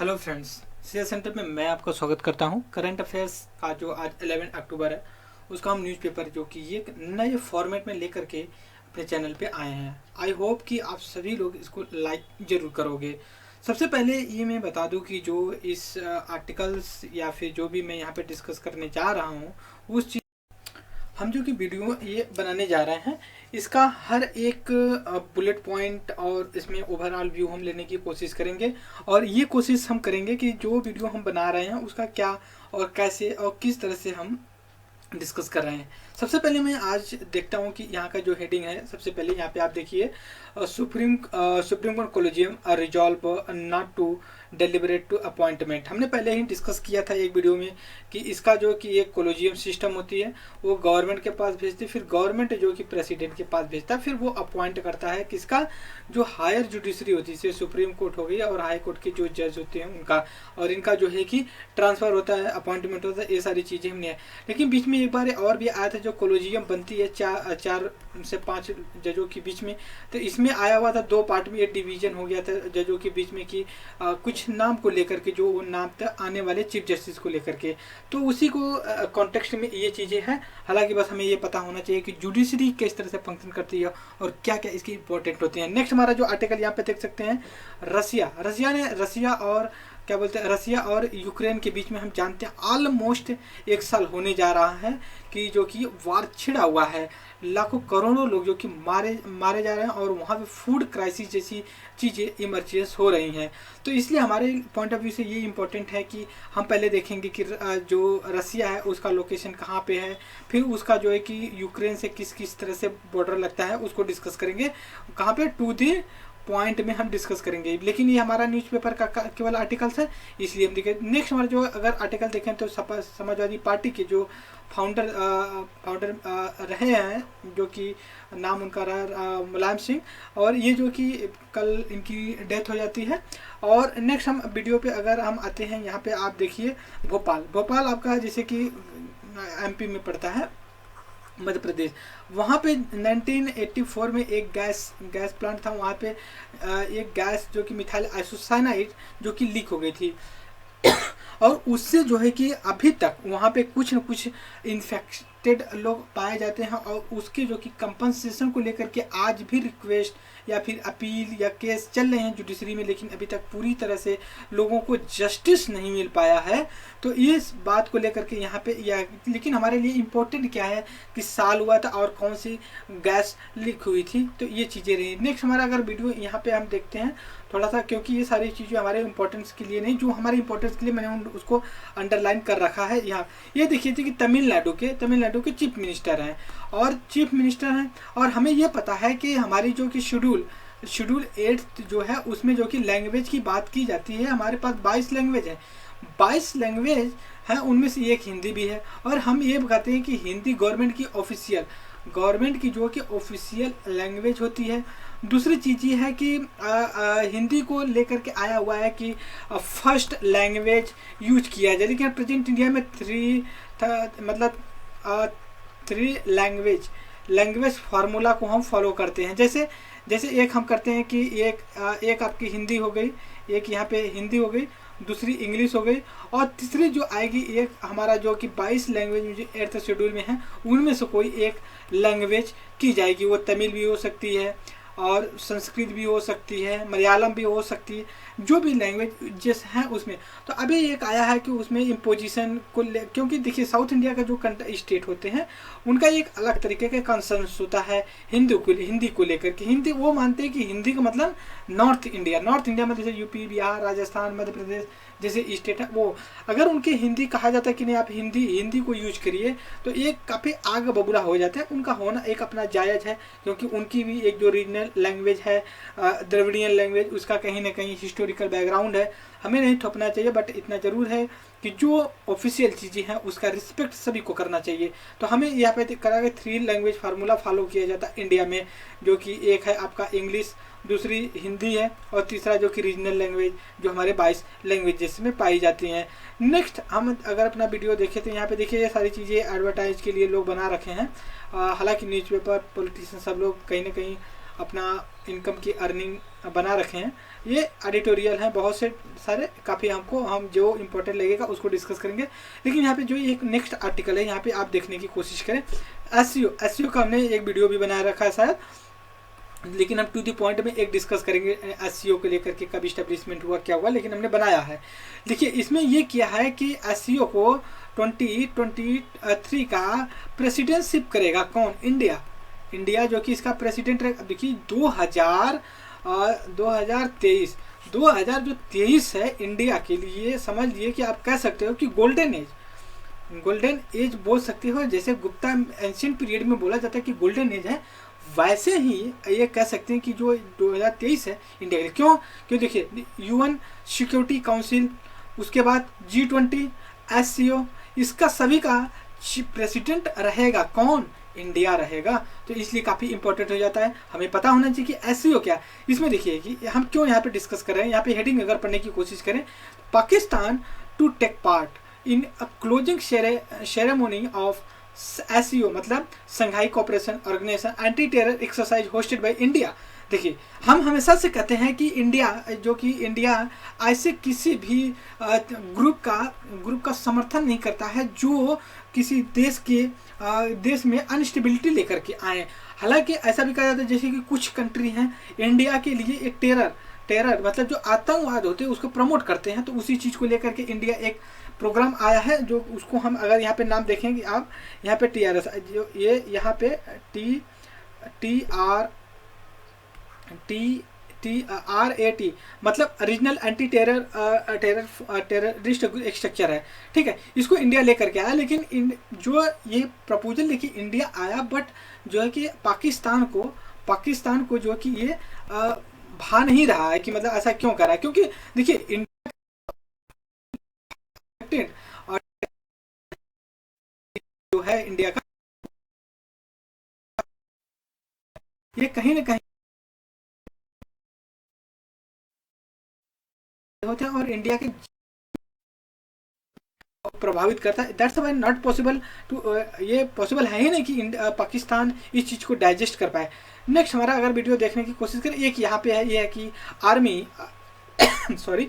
Hello friends, C centre में मैं आपका स्वागत करता हूं। करंट अफेयर्स का जो आज 11 अक्टूबर है उसका हम न्यूज़पेपर जो कि ये नए फॉर्मेट में लेकर के अपने चैनल पे आए हैं। आई होप कि आप सभी लोग इसको लाइक ज़रूर करोगे। सबसे पहले ये मैं बता दूं कि जो इस आर्टिकल्स या फिर जो भी मैं यहाँ पे डिस्कस करने जा रहा हूँ उस हम जो कि वीडियो ये बनाने जा रहे हैं इसका हर एक बुलेट पॉइंट और इसमें ओवरऑल व्यू हम लेने की कोशिश करेंगे। और ये कोशिश हम करेंगे कि जो वीडियो हम बना रहे हैं उसका क्या और कैसे और किस तरह से हम डिस्कस कर रहे हैं। सबसे पहले मैं आज देखता हूं कि यहाँ का जो हेडिंग है, सबसे पहले यहाँ पे आप देखिए supreme court collegium resolve not to deliberate to appointment. हमने पहले ही डिस्कस किया था एक वीडियो में कि इसका जो कि एक कोलेजियम सिस्टम होती है वो गवर्नमेंट के पास भेजती है, फिर गवर्नमेंट जो कि प्रेसिडेंट के पास भेजता है, फिर वो अपॉइंट करता है किसका, जो हायर जुडिशरी होती है, जैसे सुप्रीम कोर्ट हो गई और हाई कोर्ट के जो जज होते हैं उनका, और इनका जो है कि ट्रांसफर होता है, अपॉइंटमेंट होता है, ये सारी चीज़ें हमने। लेकिन बीच में एक बार और भी आया था जो कोलेजियम बनती है चार से 5 जजों के बीच में, तो इसमें आया हुआ था 2 पार्ट में, एक डिवीजन हो गया था जजों के बीच में कि कुछ नाम को लेकर के, जो नाम था आने वाले चीफ जस्टिस को लेकर के, तो उसी को कॉन्टेक्स्ट में ये चीज़ें हैं। हालांकि बस हमें ये पता होना चाहिए कि जुडिशरी किस तरह से फंक्शन करती है और क्या क्या इसकी इंपॉर्टेंट होती है। नेक्स्ट हमारा जो आर्टिकल यहाँ पे देख सकते हैं, रसिया और क्या बोलते हैं, रसिया और यूक्रेन के बीच में हम जानते हैं ऑलमोस्ट 1 साल होने जा रहा है कि जो कि वार छिड़ा हुआ है। लाखों करोड़ों लोग जो कि मारे जा रहे हैं और वहाँ पे फूड क्राइसिस जैसी चीज़ें इमरजेंस हो रही हैं। तो इसलिए हमारे पॉइंट ऑफ व्यू से ये इम्पोर्टेंट है कि हम पहले देखेंगे कि जो रसिया है उसका लोकेशन कहाँ पे है, फिर उसका जो है कि यूक्रेन से किस किस तरह से बॉर्डर लगता है उसको डिस्कस करेंगे, कहाँ पे टू द पॉइंट में हम डिस्कस करेंगे। लेकिन ये हमारा न्यूज़पेपर का केवल आर्टिकल्स है, इसलिए हम देखें। नेक्स्ट हमारा जो अगर आर्टिकल देखें तो समाजवादी पार्टी के जो फाउंडर रहे हैं, जो कि नाम उनका रहा मुलायम सिंह, और ये जो कि कल इनकी डेथ हो जाती है। और नेक्स्ट हम वीडियो पे अगर हम आते हैं, यहाँ पे आप देखिए भोपाल आपका जैसे कि एमपी में पड़ता है, मध्य प्रदेश। वहाँ पे 1984 में एक गैस प्लांट था, वहाँ पे एक गैस जो कि मिथाइल आइसोसाइनाइड जो कि लीक हो गई थी और उससे जो है कि अभी तक वहाँ पे कुछ न कुछ इन्फेक्टेड लोग पाए जाते हैं और उसके जो कि कंपनसेशन को लेकर के आज भी रिक्वेस्ट या फिर अपील या केस चल रहे हैं जुडिशरी में, लेकिन अभी तक पूरी तरह से लोगों को जस्टिस नहीं मिल पाया है। तो इस बात को लेकर के यहाँ पे लेकिन हमारे लिए इम्पोर्टेंट क्या है कि साल हुआ था और कौन सी गैस लीक हुई थी, तो ये चीज़ें रही। नेक्स्ट हमारा अगर वीडियो यहाँ पे हम देखते हैं थोड़ा सा, क्योंकि ये सारी चीज़ें हमारे इंपॉर्टेंस के लिए नहीं, जो हमारे इंपॉर्टेंस के लिए मैंने उसको अंडरलाइन कर रखा है। यहाँ ये देखिए थी कि तमिलनाडु के चीफ मिनिस्टर हैं और हमें ये पता है कि हमारी जो कि शेड्यूल 8 जो है उसमें जो कि लैंग्वेज की बात की जाती है, हमारे पास 22 लैंग्वेज है, 22 लैंग्वेज हैं, उनमें से एक हिंदी भी है। और हम ये कहते हैं कि हिंदी गवर्नमेंट की जो कि ऑफिशियल लैंग्वेज होती है। दूसरी चीज़ ये है कि हिंदी को लेकर के आया हुआ है कि फर्स्ट लैंग्वेज यूज किया जाए, लेकिन प्रेजेंट इंडिया में 3 लैंग्वेज फार्मूला को हम फॉलो करते हैं। जैसे एक हम करते हैं कि एक आपकी हिंदी हो गई, एक यहाँ पे हिंदी हो गई, दूसरी इंग्लिश हो गई, और तीसरी जो आएगी एक हमारा जो कि 22 लैंग्वेज में जो 8th शेड्यूल में है उनमें से कोई एक लैंग्वेज की जाएगी। वो तमिल भी हो सकती है और संस्कृत भी हो सकती है, मलयालम भी हो सकती है, जो भी लैंग्वेज जिस हैं उसमें। तो अभी एक आया है कि उसमें इम्पोजिशन को क्योंकि देखिए साउथ इंडिया का जो स्टेट होते हैं उनका एक अलग तरीके का कंसर्न्स होता है हिंदी को लेकर के। हिंदी वो मानते हैं कि हिंदी का मतलब नॉर्थ इंडिया में जैसे यूपी, बिहार, राजस्थान, मध्य प्रदेश जैसे स्टेट है, वो अगर उनके हिंदी कहा जाता है कि नहीं आप हिंदी को यूज करिए, तो एक काफ़ी आग बबूला हो जाता है। उनका होना एक अपना जायज़ है, क्योंकि उनकी भी एक जो रीजनल लैंग्वेज है द्रविडियन लैंग्वेज, उसका कहीं ना कहीं हिस्टोरिकल बैकग्राउंड है, हमें नहीं थोपना चाहिए। बट इतना ज़रूर है कि जो ऑफिशियल चीज़ें हैं उसका रिस्पेक्ट सभी को करना चाहिए। तो हमें यहाँ पे करा के 3 लैंग्वेज फार्मूला फॉलो किया जाता है इंडिया में, जो कि एक है आपका इंग्लिश, दूसरी हिंदी है, और तीसरा जो कि रीजनल लैंग्वेज जो हमारे 22 लैंग्वेजेस में पाई जाती हैं। नेक्स्ट हम अगर अपना वीडियो देखें तो यहाँ पे देखिए ये सारी चीज़ें एडवर्टाइज के लिए लोग बना रखे हैं। हालांकि न्यूज़पेपर, पॉलिटिशियन सब लोग कहीं ना कहीं अपना इनकम की अर्निंग बना रखे हैं। ये एडिटोरियल हैं बहुत से सारे, काफ़ी हम जो इम्पोर्टेंट लगेगा उसको डिस्कस करेंगे। लेकिन यहाँ पे जो एक नेक्स्ट आर्टिकल है यहाँ पे आप देखने की कोशिश करें। एसईओ का हमने एक वीडियो भी बना रखा है शायद, लेकिन हम टू द पॉइंट में एक डिस्कस करेंगे एसईओ को लेकर के, कब इस्टेब्लिशमेंट हुआ, क्या हुआ, लेकिन हमने बनाया है। देखिए इसमें ये किया है कि एसईओ को 2023 का प्रेसिडेंटशिप करेगा कौन? इंडिया जो कि इसका प्रेसिडेंट है। देखिए 2023 है इंडिया के लिए, समझ लिए कि आप कह सकते हो कि गोल्डन एज बोल सकते हो। जैसे गुप्ता एंशियंट पीरियड में बोला जाता है कि गोल्डन एज है, वैसे ही ये कह सकते हैं कि जो 2023 है इंडिया के लिए। क्यों देखिए यूएन सिक्योरिटी काउंसिल, उसके बाद G20, एससीओ, इसका सभी का प्रेसिडेंट रहेगा कौन? इंडिया रहेगा। तो इसलिए काफ़ी इंपॉर्टेंट हो जाता है, हमें पता होना चाहिए कि एससीओ क्या है। इसमें देखिए कि हम क्यों यहाँ पे डिस्कस कर रहे हैं। यहाँ पे हेडिंग अगर पढ़ने की कोशिश करें, Pakistan to take part in a closing ceremony of SCO, मतलब Shanghai cooperation organisation anti terror exercise hosted by India. देखिए हम हमेशा से कहते हैं कि इंडिया ऐसे किसी भी ग्रुप का समर्थन नहीं करता है जो किसी देश में अनस्टेबिलिटी लेकर के आए। हालांकि ऐसा भी कहा जाता है जैसे कि कुछ कंट्री हैं इंडिया के लिए एक टेरर मतलब जो आतंकवाद होते हैं उसको प्रमोट करते हैं। तो उसी चीज़ को लेकर के इंडिया एक प्रोग्राम आया है, जो उसको हम अगर यहाँ पे नाम देखेंगे आप, यहाँ पे TRS, जो ये यहाँ पे TRAT मतलब रीजनल एंटी टेररिस्ट स्ट्रक्चर है, ठीक है। इसको इंडिया लेकर के आया, लेकिन जो ये प्रपोजल लेके इंडिया आया, बट जो है कि पाकिस्तान को जो कि ये भा नहीं रहा है कि मतलब ऐसा क्यों कर रहा है। क्योंकि देखिए इंडिया और जो है इंडिया का ये कहीं ना कहीं होते हैं और इंडिया के प्रभावित करता है। That's why not possible to, ये पॉसिबल है ही नहीं कि पाकिस्तान इस चीज़ को डाइजेस्ट कर पाए। नेक्स्ट हमारा अगर वीडियो देखने की कोशिश करें, एक यहाँ पे है, ये है कि आर्मी सॉरी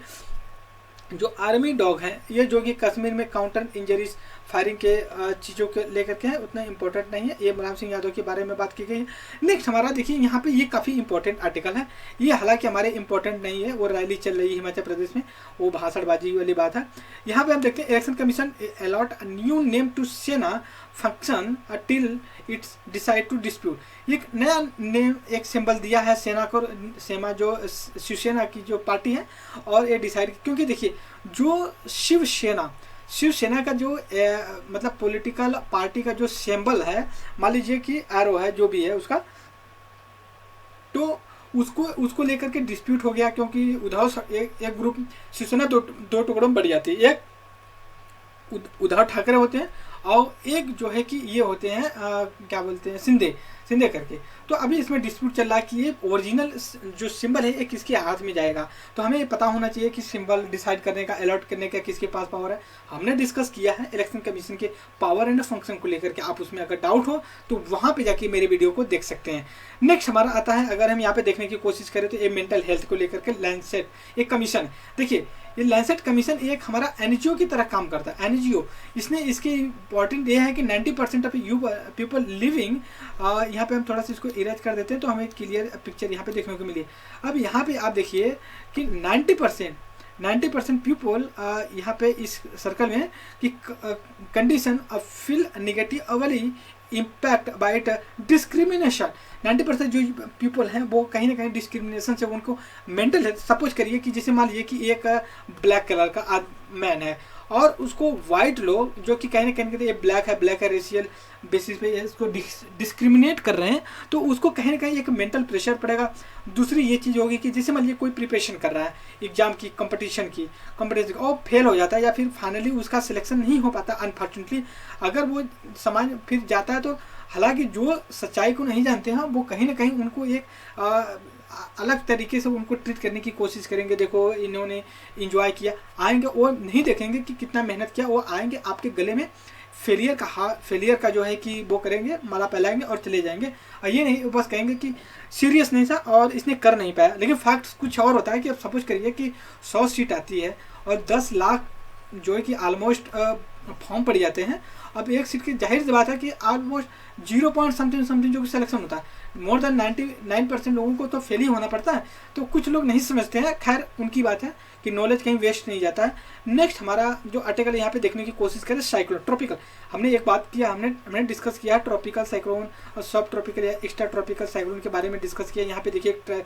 जो आर्मी डॉग हैं, ये जो कि कश्मीर में काउंटर इंजरीज फायरिंग के चीज़ों के लेकर के हैं, उतना इंपॉर्टेंट नहीं है। ये मुलायम सिंह यादव के बारे में बात की गई है। नेक्स्ट हमारा देखिए यहाँ पे ये काफ़ी इंपॉर्टेंट आर्टिकल है। ये हालांकि हमारे इंपॉर्टेंट नहीं है, वो रैली चल रही है हिमाचल प्रदेश में, वो भाषणबाजी वाली बात है। यहाँ पे हम देखते हैं election commission allot a new name to Sena function till it's decide to dispute. एक नया नेम, एक सिंबल दिया है सेना को, सेना जो शिवसेना की जो पार्टी है, और ये डिसाइड, क्योंकि देखिए जो शिवसेना का जो मतलब पॉलिटिकल पार्टी का जो सिंबल है, मान लीजिए कि एरो है जो भी है उसका, तो उसको लेकर के डिस्प्यूट हो गया। क्योंकि एक ग्रुप शिवसेना दो टुकड़ों में बढ़ जाती है। एक उद्धव ठाकरे होते हैं और एक जो है कि ये होते हैं क्या बोलते हैं, शिंदे करके। तो अभी इसमें डिस्प्यूट चल रहा है कि ये ओरिजिनल जो सिंबल है ये किसके हाथ में जाएगा। तो हमें पता होना चाहिए कि सिंबल डिसाइड करने का, अलॉट करने का किसके पास पावर है। हमने डिस्कस किया है इलेक्शन कमीशन के पावर एंड फंक्शन को लेकर के। आप उसमें अगर डाउट हो तो वहाँ पे जाके मेरे वीडियो को देख सकते हैं। नेक्स्ट हमारा आता है, अगर हम यहाँ पे देखने की कोशिश करें तो ये मेंटल हेल्थ को लेकर के लैंसेट एक कमीशन। देखिए ये लैंसेट कमीशन एक हमारा एनजीओ की तरह काम करता है। एनजीओ इसने इसकी इंपॉर्टेंट ये है कि 90% ऑफ यू पीपल लिविंग, यहाँ पे हम थोड़ा सा इसको इरेज कर देते हैं तो हमें क्लियर पिक्चर यहाँ पे देखने को मिली। अब यहाँ पे आप देखिए कि 90% पीपल यहाँ पे इस सर्कल में कि condition of feel negatively impact by discrimination. 90% जो पीपल हैं वो कहीं ना कहीं डिस्क्रिमिनेशन से उनको मेंटल हेल्थ, सपोज करिए कि जैसे मान लीजिए कि एक ब्लैक कलर का मैन है और उसको वाइट लोग जो कि कहीं ना कहीं ये ब्लैक है रेशियल बेसिस पे इसको डिस्क्रिमिनेट कर रहे हैं, तो उसको कहीं ना कहीं एक मेंटल प्रेशर पड़ेगा। दूसरी ये चीज़ होगी कि जैसे मान लीजिए कोई प्रिपरेशन कर रहा है एग्जाम की, कंपटीशन और फेल हो जाता है या फिर फाइनली उसका सिलेक्शन नहीं हो पाता अनफॉर्चुनेटली, अगर वो समाज फिर जाता है तो हालांकि जो सच्चाई को नहीं जानते हैं वो कहीं ना कहीं उनको एक अलग तरीके से उनको ट्रीट करने की कोशिश करेंगे। देखो इन्होंने इंजॉय किया, आएंगे वो नहीं देखेंगे कि कितना मेहनत किया, वो आएंगे आपके गले में फेलियर का जो है कि वो करेंगे, माला फैलाएंगे और चले जाएंगे। और ये नहीं बस कहेंगे कि सीरियस नहीं था और इसने कर नहीं पाया। लेकिन फैक्ट कुछ और होता है कि अब सपोज करिए कि 100 सीट आती है और 10 लाख जो है कि ऑलमोस्ट फॉर्म पड़ जाते हैं। अब एक सीट की जाहिर सी बात है कि ऑलमोस्ट 0 समथिंग जो कि सिलेक्शन होता है, मोर देन 99% लोगों को तो फेल ही होना पड़ता है। तो कुछ लोग नहीं समझते हैं, खैर उनकी बात है कि नॉलेज कहीं वेस्ट नहीं जाता है। नेक्स्ट हमारा जो आर्टिकल यहाँ पे देखने की कोशिश करें, साइक्लोन ट्रॉपिकल। हमने एक बात किया, हमने डिस्कस किया है ट्रॉपिकल साइक्लोन और सब ट्रॉपिकल या एक्स्ट्रा ट्रॉपिकल साइक्लोन के बारे में डिस्कस किया। यहाँ पे देखिए एक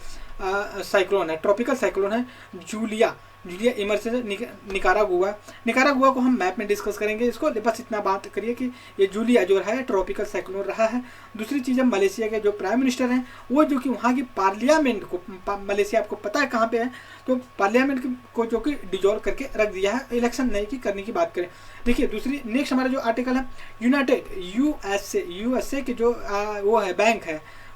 साइक्लोन है, ट्रॉपिकल साइक्लोन है जूलिया इमर्जेंस निकारागुआ को हम मैप में डिस्कस करेंगे। इसको बस इतना बात करिए कि ये जूलिया जो है ट्रॉपिकल साइक्लोन रहा है। दूसरी चीज़ है मलेशिया के जो प्राइम मिनिस्टर हैं वो जो कि वहाँ की पार्लियामेंट को, मलेशिया आपको पता है कहाँ पे है, तो पार्लियामेंट को जो कि डिजोल्व करके रख दिया है, इलेक्शन नहीं की करने की बात करें। देखिए दूसरी नेक्स्ट हमारा जो आर्टिकल है यूनाइटेड यूएसए के जो वो है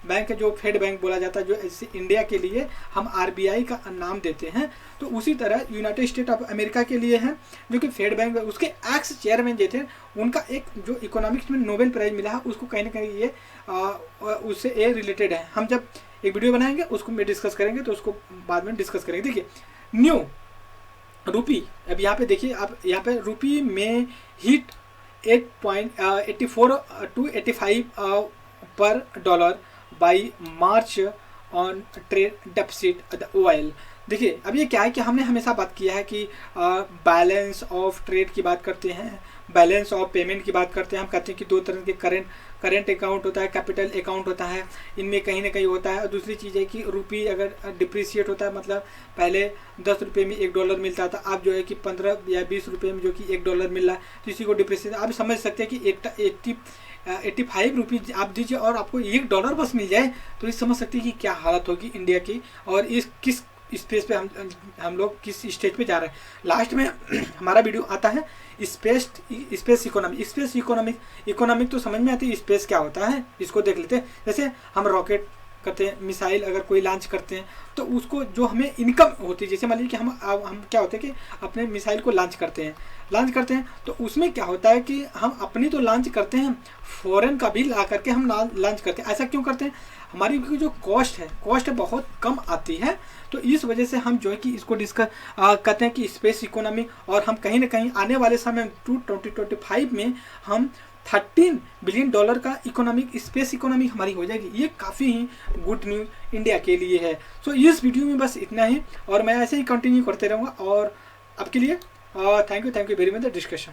बैंक जो फेड बैंक बोला जाता है, जो इंडिया के लिए हम आरबीआई का नाम देते हैं, तो उसी तरह यूनाइटेड स्टेट ऑफ अमेरिका के लिए है जो कि फेड बैंक, उसके एक्स चेयरमैन जो थे उनका एक जो इकोनॉमिक्स में नोबेल प्राइज मिला है उसको कहीं ना कहीं ये उससे ये रिलेटेड है। हम जब एक वीडियो बनाएंगे उसको में डिस्कस करेंगे, तो उसको बाद में डिस्कस करेंगे। देखिए न्यू रूपी, अब यहाँ पे देखिए आप यहाँ पे रूपी में हिट 8.84 to 85 पर dollar by march on trade deficit the oil. देखिए अब ये क्या है कि हमने हमेशा बात किया है कि बैलेंस ऑफ ट्रेड की बात करते हैं, बैलेंस ऑफ पेमेंट की बात करते हैं। हम कहते हैं कि दो तरह के करंट अकाउंट होता है, कैपिटल अकाउंट होता है, इनमें कहीं ना कहीं होता है। और दूसरी चीज़ है कि रुपी अगर डिप्रिशिएट होता है, मतलब पहले 10 रुपये में $1 मिलता था, अब जो है कि 15 या 20 रुपये में जो कि $1 मिल रहा है, तो इसी को डिप्रिशिएट। आप समझ सकते हैं कि 85 रुपीज़ आप दीजिए और आपको $1 बस मिल जाए, तो ये समझ सकते हैं कि क्या हालत होगी इंडिया की और इस किस स्पेस पे हम लोग किस स्टेज पे जा रहे हैं। लास्ट में हमारा वीडियो आता है स्पेस इकोनॉमिक तो समझ में आती है, स्पेस क्या होता है इसको देख लेते हैं। जैसे हम रॉकेट करते हैं, मिसाइल अगर कोई लॉन्च करते हैं तो उसको जो हमें इनकम होती है, जैसे मान लीजिए कि हम क्या होते हैं कि अपने मिसाइल को लॉन्च करते हैं तो उसमें क्या होता है कि हम अपनी तो लॉन्च करते हैं, फॉरेन का भी ला करके हम लॉन्च करते हैं। ऐसा क्यों करते हैं? हमारी जो कॉस्ट है बहुत कम आती है, तो इस वजह से हम जो है कि इसको डिस्कस करते हैं कि स्पेस इकोनॉमी, और हम कहीं ना कहीं आने वाले समय 2025 में हम $13 बिलियन का स्पेस इकोनॉमी हमारी हो जाएगी। ये काफ़ी ही गुड न्यूज़ इंडिया के लिए है। सो इस वीडियो में बस इतना ही और मैं ऐसे ही कंटिन्यू करते रहूँगा। और आपके लिए thank you very much the discussion.